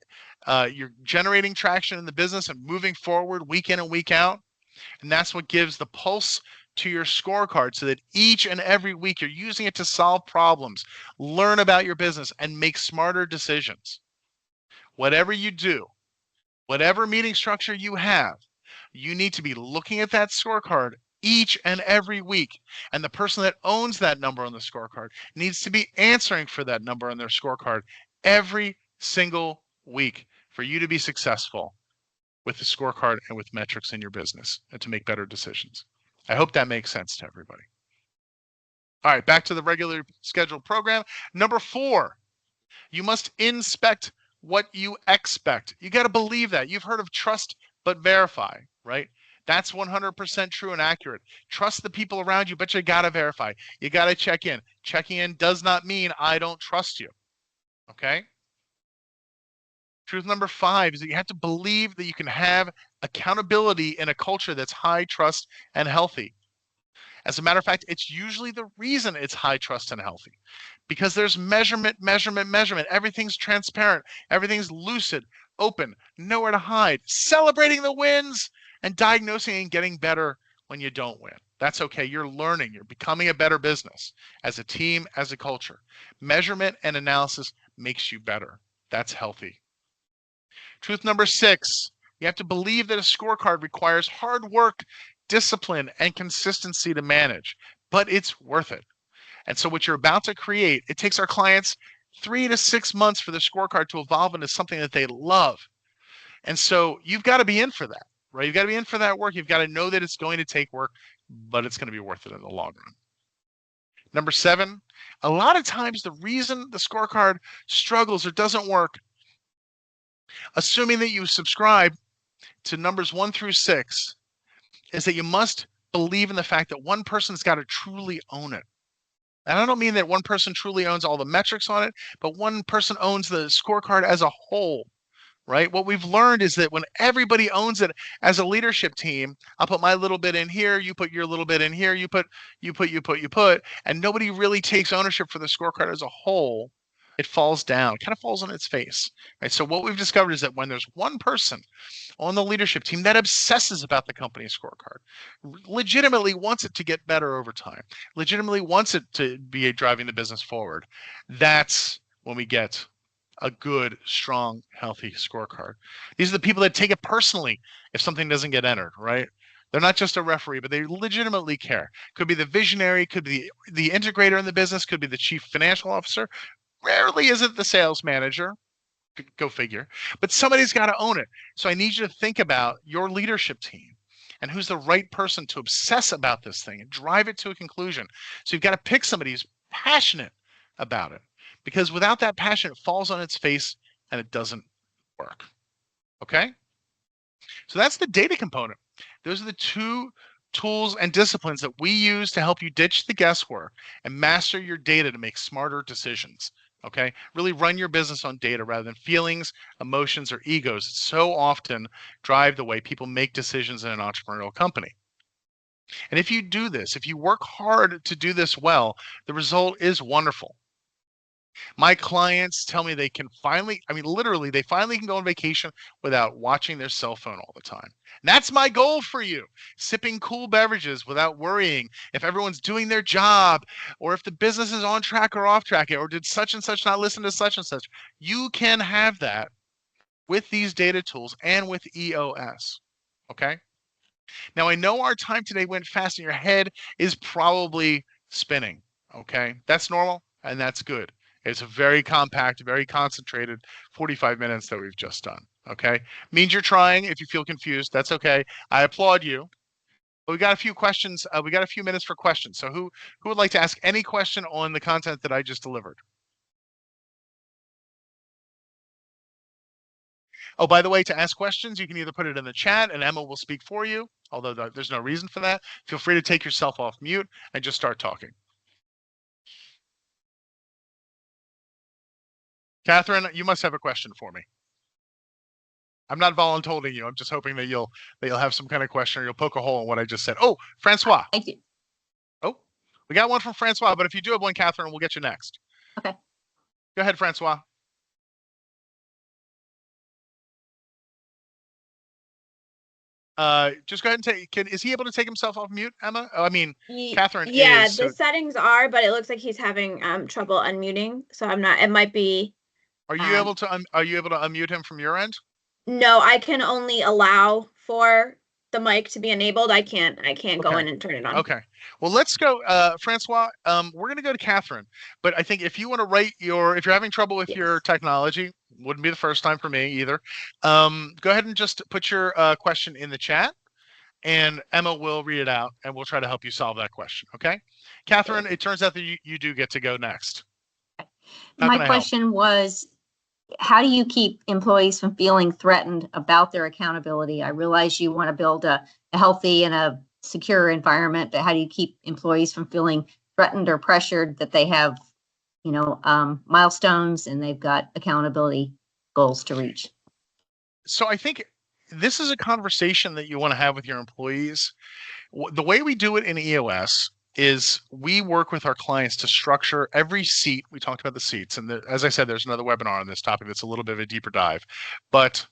A: you're generating traction in the business and moving forward week in and week out. And that's what gives the pulse to your scorecard so that each and every week you're using it to solve problems, learn about your business, and make smarter decisions. Whatever you do, whatever meeting structure you have, you need to be looking at that scorecard each and every week. And the person that owns that number on the scorecard needs to be answering for that number on their scorecard every single week for you to be successful with the scorecard and with metrics in your business and to make better decisions. I hope that makes sense to everybody. All right, back to the regular scheduled program. Number 4, you must inspect what you expect. You got to believe that. You've heard of trust but verify, right? That's 100% true and accurate. Trust the people around you, but you got to verify. You got to check in. Checking in does not mean I don't trust you, okay? Truth number 5 is that you have to believe that you can have accountability in a culture that's high trust and healthy. As a matter of fact, it's usually the reason it's high trust and healthy because there's measurement. Everything's transparent. Everything's lucid, open, nowhere to hide, celebrating the wins and diagnosing and getting better when you don't win. That's okay. You're learning. You're becoming a better business as a team, as a culture. Measurement and analysis makes you better. That's healthy. Truth number 6, you have to believe that a scorecard requires hard work, discipline, and consistency to manage, but it's worth it. And so what you're about to create, it takes our clients 3 to 6 months for the scorecard to evolve into something that they love. And so you've got to be in for that, right? You've got to be in for that work. You've got to know that it's going to take work, but it's going to be worth it in the long run. Number 7, a lot of times the reason the scorecard struggles or doesn't work, assuming that you subscribe to numbers 1 through 6, is that you must believe in the fact that one person's got to truly own it. And I don't mean that one person truly owns all the metrics on it, but one person owns the scorecard as a whole, right? What we've learned is that when everybody owns it as a leadership team, I'll put my little bit in here, you put your little bit in here, you put, and nobody really takes ownership for the scorecard as a whole, it falls down, kind of falls on its face, right? So what we've discovered is that when there's one person on the leadership team that obsesses about the company scorecard, legitimately wants it to get better over time, legitimately wants it to be driving the business forward, that's when we get a good, strong, healthy scorecard. These are the people that take it personally if something doesn't get entered, right? They're not just a referee, but they legitimately care. Could be the visionary, could be the integrator in the business, could be the chief financial officer. Rarely is it the sales manager. Go figure. But somebody's got to own it. So I need you to think about your leadership team and who's the right person to obsess about this thing and drive it to a conclusion. So you've got to pick somebody who's passionate about it, because without that passion, it falls on its face and it doesn't work. Okay? So that's the data component. Those are the 2 tools and disciplines that we use to help you ditch the guesswork and master your data to make smarter decisions. Okay, really run your business on data rather than feelings, emotions, or egos that so often drive the way people make decisions in an entrepreneurial company. And if you do this, if you work hard to do this well, the result is wonderful. My clients tell me they can finally, I mean, literally, they finally can go on vacation without watching their cell phone all the time. And that's my goal for you. Sipping cool beverages without worrying if everyone's doing their job or if the business is on track or off track or did such and such not listen to such and such. You can have that with these data tools and with EOS. Okay. Now, I know our time today went fast and your head is probably spinning. Okay. That's normal and that's good. It's a very compact, very concentrated 45 minutes that we've just done. Okay. Means you're trying. If you feel confused, that's okay. I applaud you. But we got a few questions. We got a few minutes for questions. So who would like to ask any question on the content that I just delivered? Oh, by the way, to ask questions, you can either put it in the chat and Emma will speak for you, although there's no reason for that. Feel free to take yourself off mute and just start talking. Catherine, you must have a question for me. I'm not volunteering you. I'm just hoping that you'll have some kind of question or you'll poke a hole in what I just said. Oh, Francois.
B: I do.
A: Oh, we got one from Francois, but if you do have one, Catherine, we'll get you next.
B: Okay.
A: Go ahead, Francois. Just go ahead and take. Is he able to take himself off mute, Emma? Oh, I mean, Catherine
C: Yeah,
A: is.
C: the settings are, but it looks like he's having trouble unmuting. So I'm not. It might be.
A: Are you able to? Are you able to unmute him from your end?
C: No, I can only allow for the mic to be enabled. I can't go in and turn it on.
A: Okay. Well, let's go, Francois. We're going to go to Catherine, but I think if you want to write if you're having trouble with your technology, wouldn't be the first time for me either. Go ahead and just put your question in the chat, and Emma will read it out, and we'll try to help you solve that question. Okay, Catherine. It turns out that you do get to go next.
B: My question was, how do you keep employees from feeling threatened about their accountability? I realize you want to build a healthy and a secure environment, but how do you keep employees from feeling threatened or pressured that they have, milestones and they've got accountability goals to reach?
A: So I think this is a conversation that you want to have with your employees. The way we do it in EOS is we work with our clients to structure every seat. We talked about the seats, and as I said, there's another webinar on this topic that's a little bit of a deeper dive, but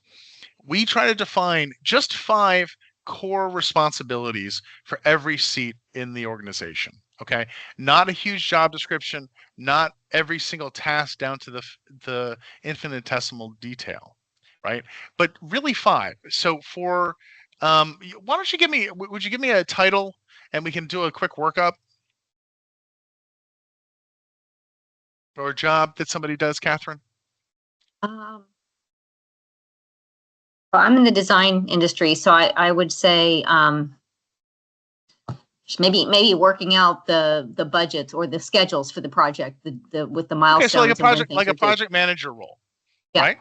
A: we try to define just 5 core responsibilities for every seat in the organization. Okay, not a huge job description, not every single task down to the infinitesimal detail, right? But really 5. So for why don't you would you give me a title and we can do a quick workup or a job that somebody does, Catherine?
B: Well, I'm in the design industry, so I would say maybe working out the budgets or the schedules for the project, the with the milestones.
A: Okay, so like a project manager role, right?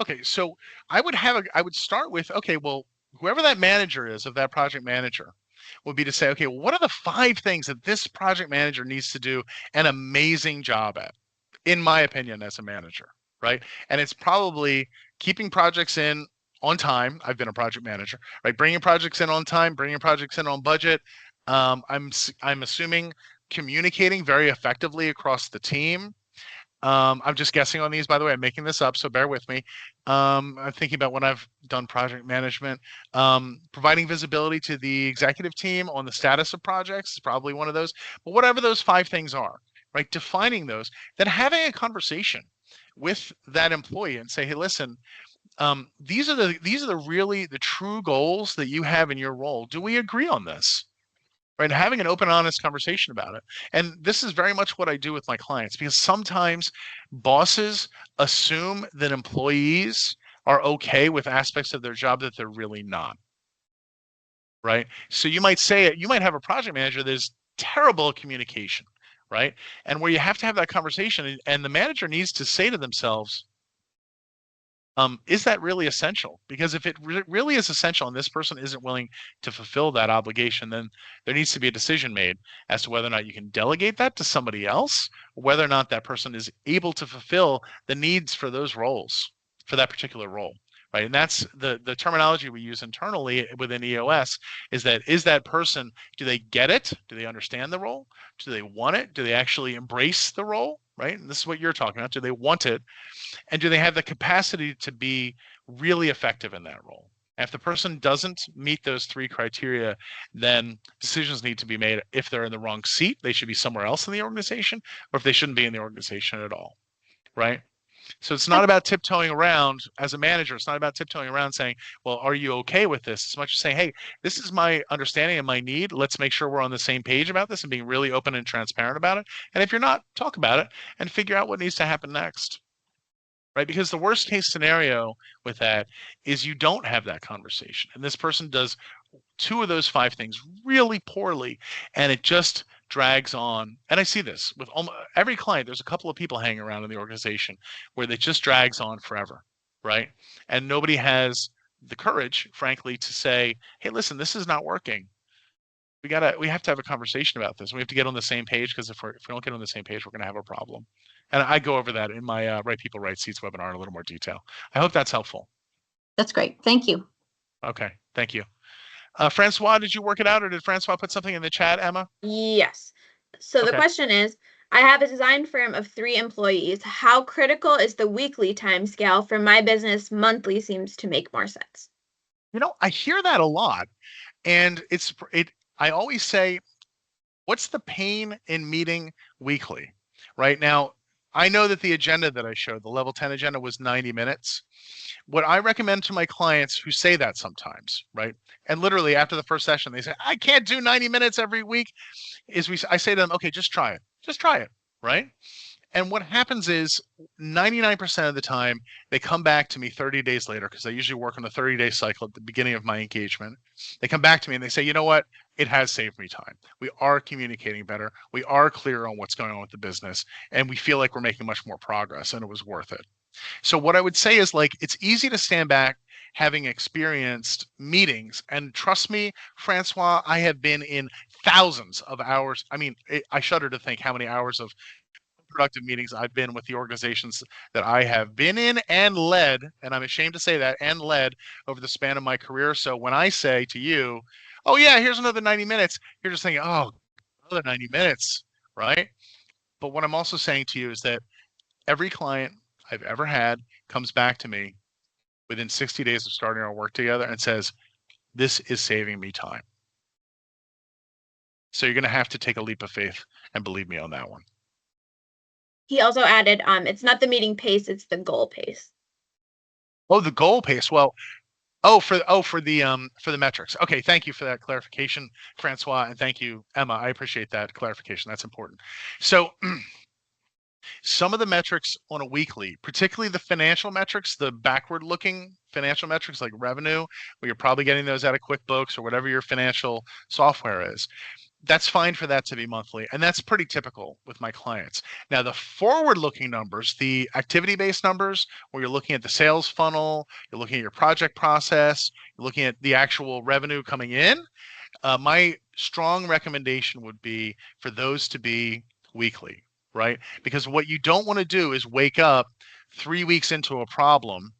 A: Okay, so I would start with, okay, well, whoever that manager is of that project manager would be to say, okay, well, what are the 5 things that this project manager needs to do an amazing job at, in my opinion, as a manager, right? And it's probably keeping projects in on time. I've been a project manager, right? Bringing projects in on time, bringing projects in on budget. I'm assuming communicating very effectively across the team. I'm just guessing on these, by the way. I'm making this up, so bear with me. I'm thinking about when I've done project management. Providing visibility to the executive team on the status of projects is probably one of those. But whatever those 5 things are, right? Defining those, then having a conversation with that employee and say, hey, listen, these are the true goals that you have in your role. Do we agree on this? Right, having an open, honest conversation about it. And this is very much what I do with my clients, because sometimes bosses assume that employees are okay with aspects of their job that they're really not. Right. So you might have a project manager that is terrible at communication, right? And where you have to have that conversation, and the manager needs to say to themselves, is that really essential? Because if it really is essential and this person isn't willing to fulfill that obligation, then there needs to be a decision made as to whether or not you can delegate that to somebody else, or whether or not that person is able to fulfill the needs for those roles, for that particular role, right? And that's the terminology we use internally within EOS is that person, do they get it? Do they understand the role? Do they want it? Do they actually embrace the role? right? And this is what you're talking about. Do they want it? And do they have the capacity to be really effective in that role? And if the person doesn't meet those 3 criteria, then decisions need to be made. If they're in the wrong seat, they should be somewhere else in the organization, or if they shouldn't be in the organization at all, right? So it's not about tiptoeing around as a manager. It's not about tiptoeing around saying, well, are you okay with this? As much as saying, hey, this is my understanding and my need. Let's make sure we're on the same page about this and being really open and transparent about it. And if you're not, talk about it and figure out what needs to happen next. Right? Because the worst case scenario with that is you don't have that conversation. And this person does 2 of those 5 things really poorly, and it just drags on. And I see this with almost every client. There's a couple of people hanging around in the organization where it just drags on forever, right? And nobody has the courage, frankly, to say, hey, listen, this is not working. We have to have a conversation about this. We have to get on the same page, because if we don't get on the same page, we're going to have a problem. And I go over that in my Right People, Right Seats webinar in a little more detail. I hope that's helpful.
B: That's great. Thank you.
A: Okay, thank you. Francois, did you work it out, or did Francois put something in the chat, Emma?
C: Yes. So the question is, I have a design firm of 3 employees. How critical is the weekly time scale for my business? Monthly seems to make more sense.
A: You know, I hear that a lot, and I always say, what's the pain in meeting weekly? Right now, I know that the agenda that I showed, the level 10 agenda, was 90 minutes. What I recommend to my clients who say that sometimes, right? And literally after the first session, they say, I can't do 90 minutes every week, I say to them, okay, just try it. Just try it, right? And what happens is 99% of the time, they come back to me 30 days later, because I usually work on a 30-day cycle at the beginning of my engagement. They come back to me and they say, you know what? It has saved me time. We are communicating better. We are clear on what's going on with the business. And we feel like we're making much more progress, and it was worth it. So what I would say is, like, it's easy to stand back having experienced meetings. And trust me, Francois, I have been in thousands of hours. I mean, I shudder to think how many hours of productive meetings I've been with the organizations that I have been in and led, and I'm ashamed to say that, and led over the span of my career. So when I say to you, oh yeah, here's another 90 minutes, you're just thinking, oh, another 90 minutes, right? But what I'm also saying to you is that every client I've ever had comes back to me within 60 days of starting our work together and says, this is saving me time. So you're going to have to take a leap of faith and believe me on that one.
C: He also added, it's not the meeting pace, it's the goal pace.
A: Oh, the goal pace. Well, for the metrics. Okay, thank you for that clarification, Francois, and thank you, Emma. I appreciate that clarification. That's important. So some of the metrics on a weekly, particularly the financial metrics, the backward-looking financial metrics like revenue, where you're probably getting those out of QuickBooks or whatever your financial software is. That's fine for that to be monthly. And that's pretty typical with my clients. Now, the forward-looking numbers, the activity-based numbers, where you're looking at the sales funnel, you're looking at your project process, you're looking at the actual revenue coming in, my strong recommendation would be for those to be weekly, right? Because what you don't want to do is wake up 3 weeks into a problem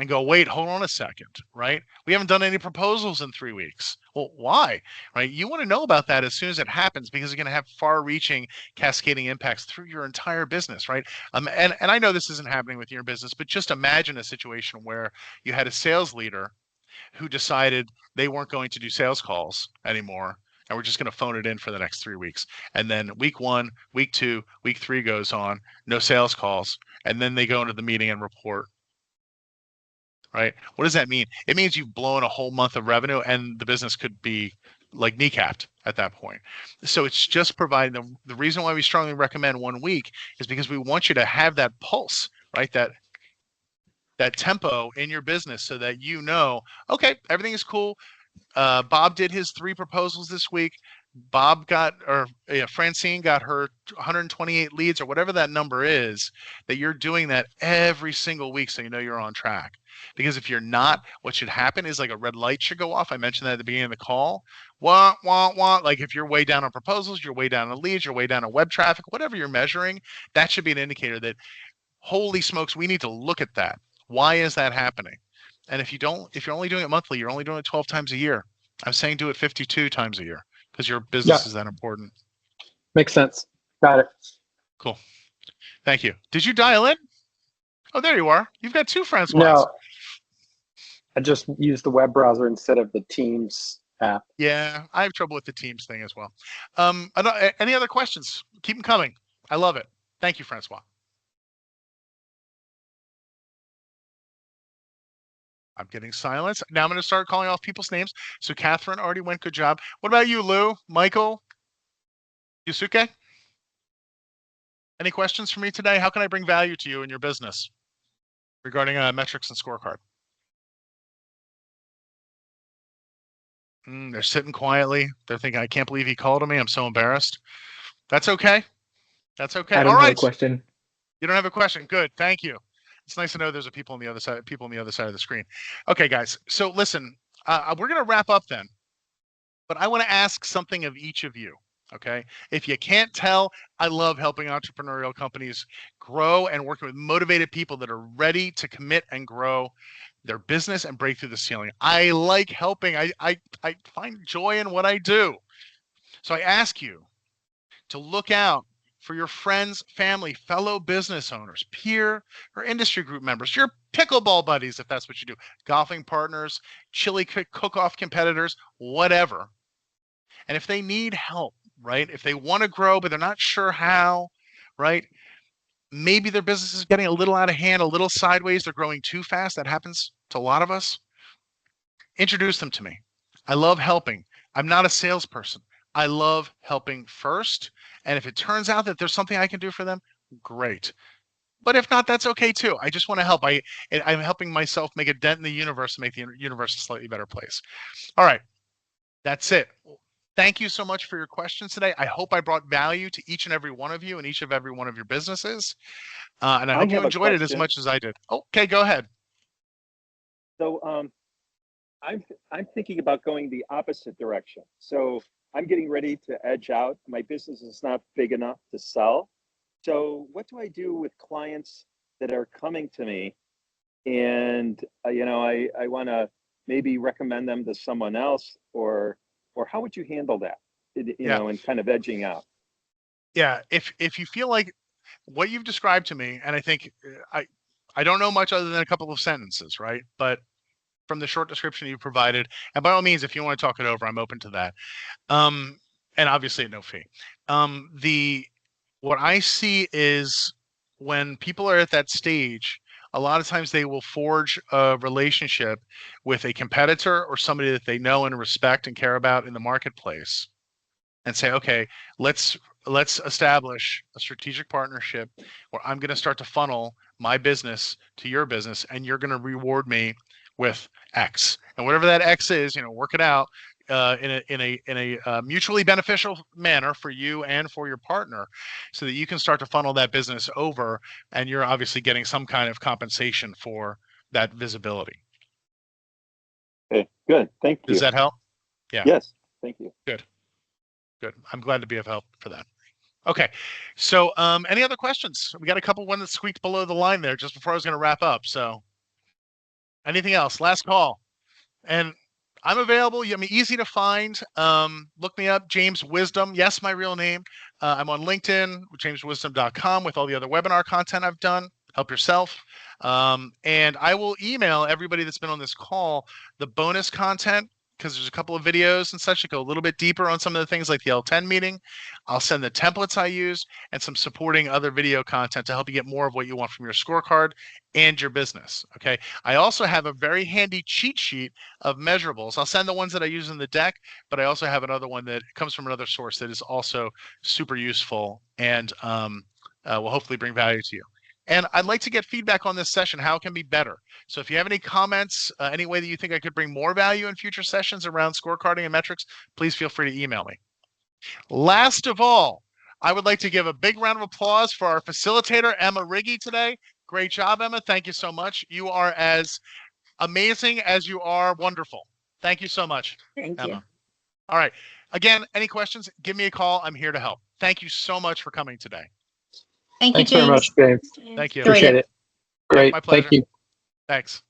A: and go, wait, hold on a second, right? We haven't done any proposals in 3 weeks. Well, why, right? You want to know about that as soon as it happens, because it's going to have far-reaching cascading impacts through your entire business, right? And I know this isn't happening with your business, but just imagine a situation where you had a sales leader who decided they weren't going to do sales calls anymore, and we're just going to phone it in for the next 3 weeks. And then week 1, week 2, week 3 goes on, no sales calls, and then they go into the meeting and report. Right? What does that mean? It means you've blown a whole month of revenue, and the business could be like kneecapped at that point. So it's just providing the reason why we strongly recommend 1 week is because we want you to have that pulse, right? That tempo in your business, so that you know, okay, everything is cool. Bob did his 3 proposals this week. Francine got her 128 leads, or whatever that number is, that you're doing that every single week, so you know you're on track. Because if you're not, what should happen is like a red light should go off. I mentioned that at the beginning of the call. Wah, wah, wah. Like if you're way down on proposals, you're way down on leads, you're way down on web traffic, whatever you're measuring, that should be an indicator that, holy smokes, we need to look at that. Why is that happening? And if you're only doing it monthly, you're only doing it 12 times a year. I'm saying do it 52 times a year, because your business is that important.
D: Makes sense. Got it.
A: Cool. Thank you. Did you dial in? Oh, there you are. You've got 2 Francois.
D: No, I just used the web browser instead of the Teams app.
A: Yeah, I have trouble with the Teams thing as well. Any other questions? Keep them coming. I love it. Thank you, Francois. I'm getting silence. Now I'm going to start calling off people's names. So Catherine already went. Good job. What about you, Lou? Michael? Yusuke? Any questions for me today? How can I bring value to you in your business regarding metrics and scorecard? They're sitting quietly. They're thinking, I can't believe he called me. I'm so embarrassed. That's okay. That's okay.
E: I don't
A: All
E: have
A: right.
E: a question.
A: You don't have a question. Good. Thank you. It's nice to know there's people on the other side of the screen. Okay, guys. So listen, we're going to wrap up then, but I want to ask something of each of you. Okay. If you can't tell, I love helping entrepreneurial companies grow and working with motivated people that are ready to commit and grow their business and break through the ceiling. I like helping. I find joy in what I do. So I ask you to look out for your friends, family, fellow business owners, peer or industry group members, your pickleball buddies, if that's what you do, golfing partners, chili cook-off competitors, whatever. And if they need help, right? If they want to grow, but they're not sure how, right? Maybe their business is getting a little out of hand, a little sideways. They're growing too fast. That happens to a lot of us. Introduce them to me. I love helping. I'm not a salesperson. I love helping first. And if it turns out that there's something I can do for them, great. But if not, that's okay too. I just want to help. I'm helping myself make a dent in the universe and make the universe a slightly better place. All right. That's it. Thank you so much for your questions today. I hope I brought value to each and every one of you and each of every one of your businesses. And I hope you enjoyed it as much as I did. Okay, go ahead.
D: So I'm thinking about going the opposite direction. So I'm getting ready to edge out. My business is not big enough to sell. So what do I do with clients that are coming to me and I want to maybe recommend them to someone else, or how would you handle that, and kind of edging out?
A: Yeah, if you feel like what you've described to me, and I think I don't know much other than a couple of sentences, right? But from the short description you provided, and by all means, if you want to talk it over, I'm open to that. And obviously at no fee. What I see is when people are at that stage, a lot of times they will forge a relationship with a competitor or somebody that they know and respect and care about in the marketplace and say, okay, let's establish a strategic partnership where I'm going to start to funnel my business to your business and you're going to reward me with X. And whatever that X is, work it out in a mutually beneficial manner for you and for your partner, so that you can start to funnel that business over, and you're obviously getting some kind of compensation for that visibility.
D: Okay, good. Thank you.
A: Does that help? Yeah.
D: Yes. Thank you.
A: Good. I'm glad to be of help for that. Okay. So any other questions? We got a couple one that squeaked below the line there just before I was going to wrap up. So anything else? Last call. And I'm available. I'm easy to find. Look me up, James Wisdom. Yes, my real name. I'm on LinkedIn, jameswisdom.com, with all the other webinar content I've done. Help yourself. And I will email everybody that's been on this call the bonus content, because there's a couple of videos and such that go a little bit deeper on some of the things like the L10 meeting. I'll send the templates I use and some supporting other video content to help you get more of what you want from your scorecard and your business. Okay. I also have a very handy cheat sheet of measurables. I'll send the ones that I use in the deck, but I also have another one that comes from another source that is also super useful and will hopefully bring value to you. And I'd like to get feedback on this session, how it can be better. So if you have any comments, any way that you think I could bring more value in future sessions around scorecarding and metrics, please feel free to email me. Last of all, I would like to give a big round of applause for our facilitator, Emma Riggy, today. Great job, Emma. Thank you so much. You are as amazing as you are wonderful. Thank you so much,
B: Thank
A: Emma.
B: you.
A: All right. Again, any questions, give me a call. I'm here to help. Thank you so much for coming today.
B: Thank you,
D: Thanks very much,
B: James.
D: James.
A: Thank you.
D: Appreciate it. Great.
A: My pleasure.
D: Thank you.
A: Thanks.